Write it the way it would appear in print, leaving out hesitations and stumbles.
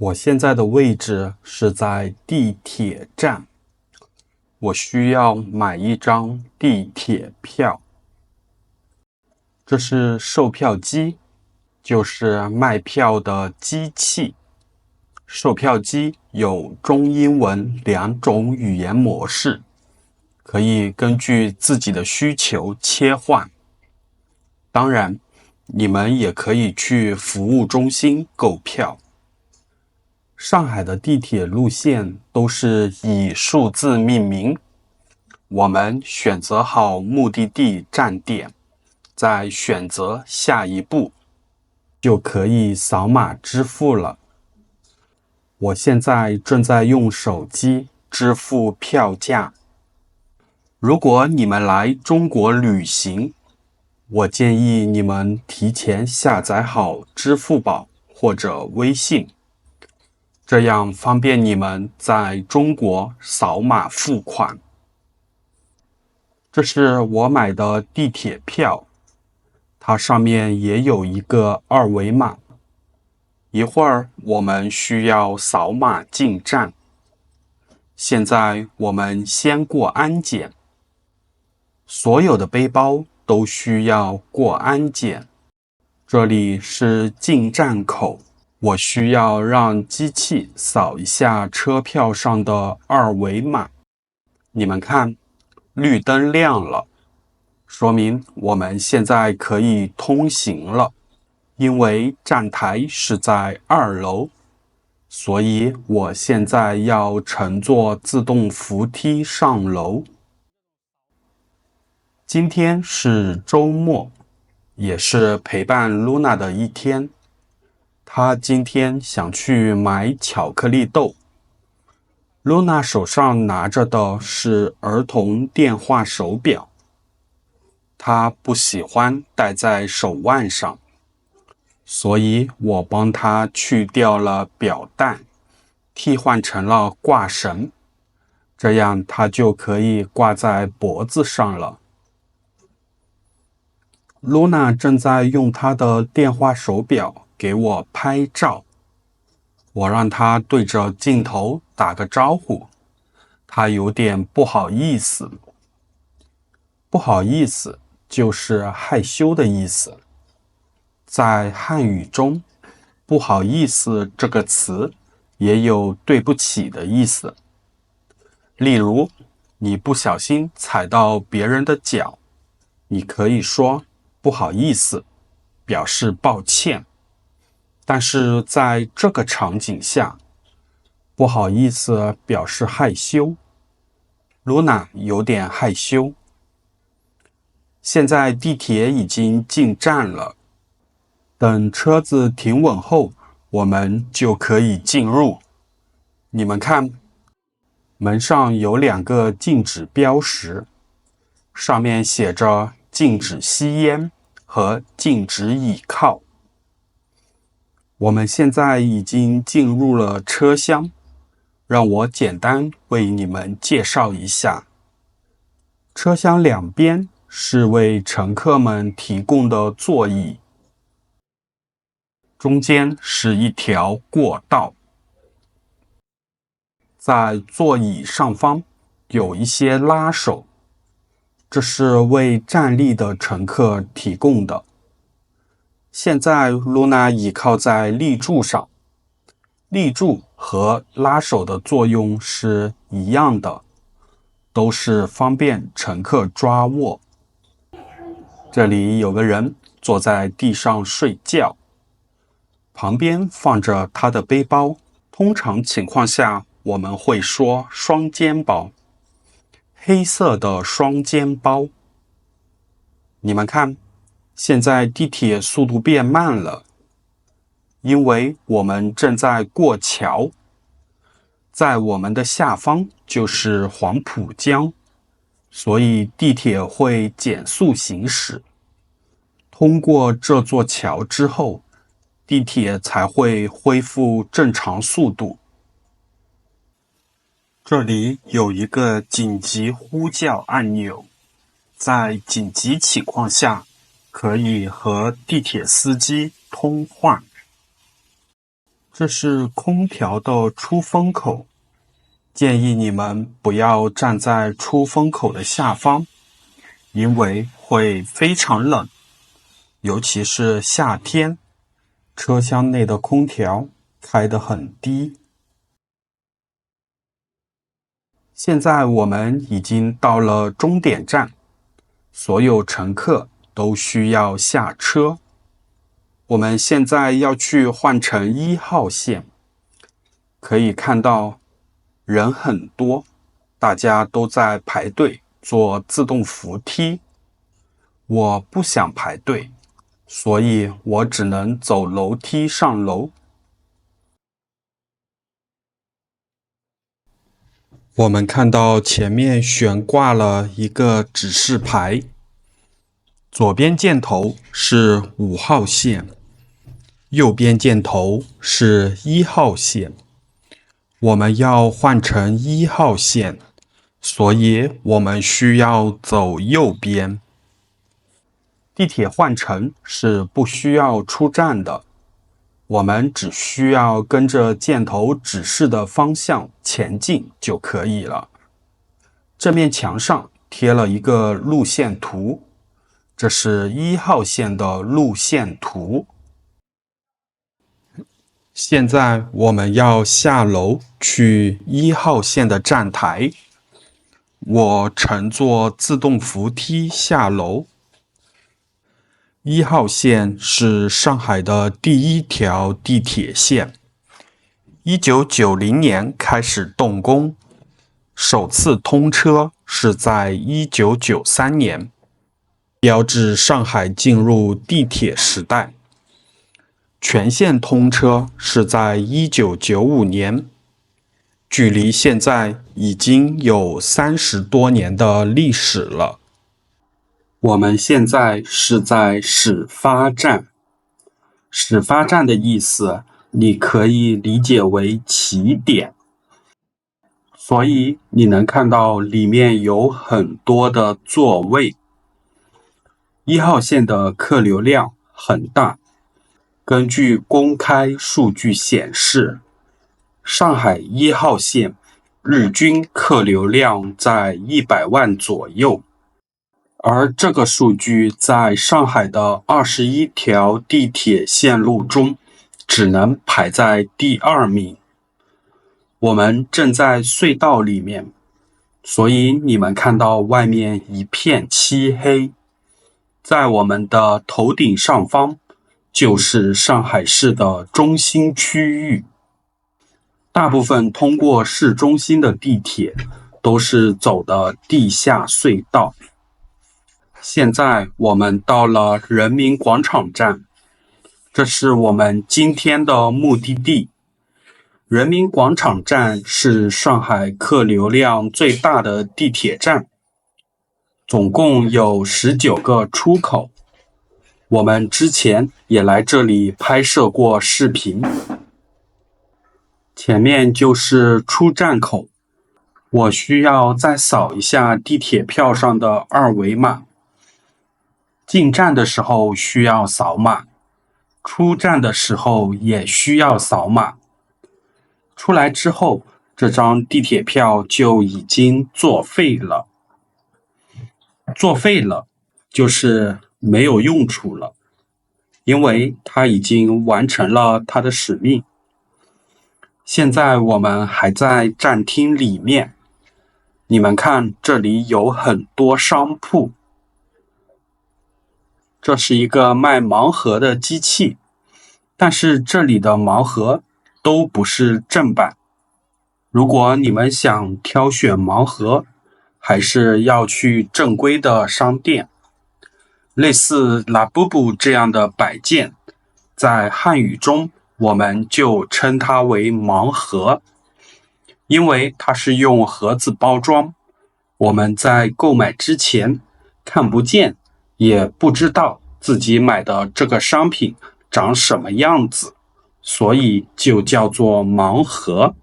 我現在的位置是在地鐵站，我需要買一張地鐵票。這是售票機，就是賣票的機器。售票機有中英文2種語言模式，可以根據自己的需求切換。當然，你們也可以去服務中心購票。上海的地鐵路線都是以數字命名，我們選擇好目的地站點，再選擇下一步，就可以掃碼支付了。我現在正在用手機支付票價。如果你們來中國旅行，我建議你們提前下載好支付寶或者微信，這樣方便你們在中國掃碼付款。這是我買的地鐵票，它上面也有一個二維碼。一會兒我們需要掃碼進站。現在我們先過安檢。所有的背包都需要過安檢。這裡是進站口。我需要讓機器掃一下車票上的二維碼。你們看，綠燈亮了，說明我們現在可以通行了。因為站台是在2樓，所以我現在要乘坐自動扶梯上樓。今天是周末，也是陪伴 Luna 的一天。他今天想去買巧克力豆。Luna 手上拿着的是兒童電話手錶，她不喜歡戴在手腕上，所以我幫她去掉了錶帶，替換成了掛繩，這樣她就可以掛在脖子上了。Luna 正在用她的電話手錶給我拍照，我讓她對着鏡頭打個招呼，她有點不好意思。不好意思就是害羞的意思。在漢語中，不好意思這個詞也有對不起的意思。例如，你不小心踩到別人的腳，你可以說不好意思，表示抱歉。但是在這個場景下，不好意思表示害羞。Luna 有點害羞。現在地鐵已經進站了，等車子停穩後，我們就可以進入。你們看，門上有2個禁止標識，上面寫着禁止吸煙和禁止倚靠。我們現在已經進入了車廂，讓我簡單為你們介紹一下。車廂兩邊是為乘客們提供的座椅，中間是一條過道。在座椅上方有一些拉手，這是為站立的乘客提供的。現在 Luna 倚靠在立柱上，立柱和拉手的作用是一樣的，都是方便乘客抓握。這裡有個人坐在地上睡覺，旁邊放着他的背包。通常情況下，我們會說雙肩包，黑色的雙肩包。你們看，現在地鐵速度變慢了，因為我們正在過橋，在我們的下方就是黃浦江，所以地鐵會減速行駛。通過這座橋之後，地鐵才會恢復正常速度。這裡有一個緊急呼叫按鈕，在緊急情況下，可以和地鐵司機通話。這是空調的出風口，建議你們不要站在出風口的下方，因為會非常冷，尤其是夏天，車廂內的空調開得很低。現在我們已經到了終點站，所有乘客都需要下車。我們現在要去換乘1號線，可以看到人很多，大家都在排隊坐自動扶梯。我不想排隊，所以我只能走樓梯上樓。我們看到前面懸掛了一個指示牌，左邊箭頭是5號線，右邊箭頭是1號線。我們要換乘1號線，所以我們需要走右邊。地鐵換乘是不需要出站的，我們只需要跟着箭頭指示的方向前進就可以了。這面牆上貼了一個路線圖，這是1號線的路線圖。現在我們要下樓去1號線的站台，我乘坐自動扶梯下樓。1號線是上海的第1條地鐵線，1990年開始動工，首次通車是在1993年，標誌上海進入地鐵時代。全線通車是在1995年，距離現在已經有30多年的歷史了。我們現在是在始發站，始發站的意思，你可以理解為起點。所以你能看到裡面有很多的座位。1號線的客流量很大。根據公開數據顯示，上海1號線日均客流量在100萬左右，而這個數據在上海的21條地鐵線路中只能排在第2名。我們正在隧道裡面，所以你們看到外面一片漆黑。在我們的頭頂上方就是上海市的中心區域，大部分通過市中心的地鐵都是走的地下隧道。現在我們到了人民廣場站，這是我們今天的目的地。人民廣場站是上海客流量最大的地鐵站，總共有19個出口。我們之前也來這裡拍攝過視頻。前面就是出站口，我需要再掃一下地鐵票上的2維碼。進站的時候需要掃碼，出站的時候也需要掃碼。出來之後，這張地鐵票就已經作廢了。作廢了，就是沒有用處了，因為它已經完成了它的使命。現在我們還在站廳裡面，你們看這裡有很多商鋪。這是一個賣盲盒的機器，但是這裡的盲盒都不是正版。如果你們想挑選盲盒，還是要去正規的商店。類似拉布布這樣的擺件，在漢語中我們就稱它為盲盒，因為它是用盒子包裝，我們在購買之前看不見，也不知道自己買的這個商品長什麼樣子，所以就叫做盲盒。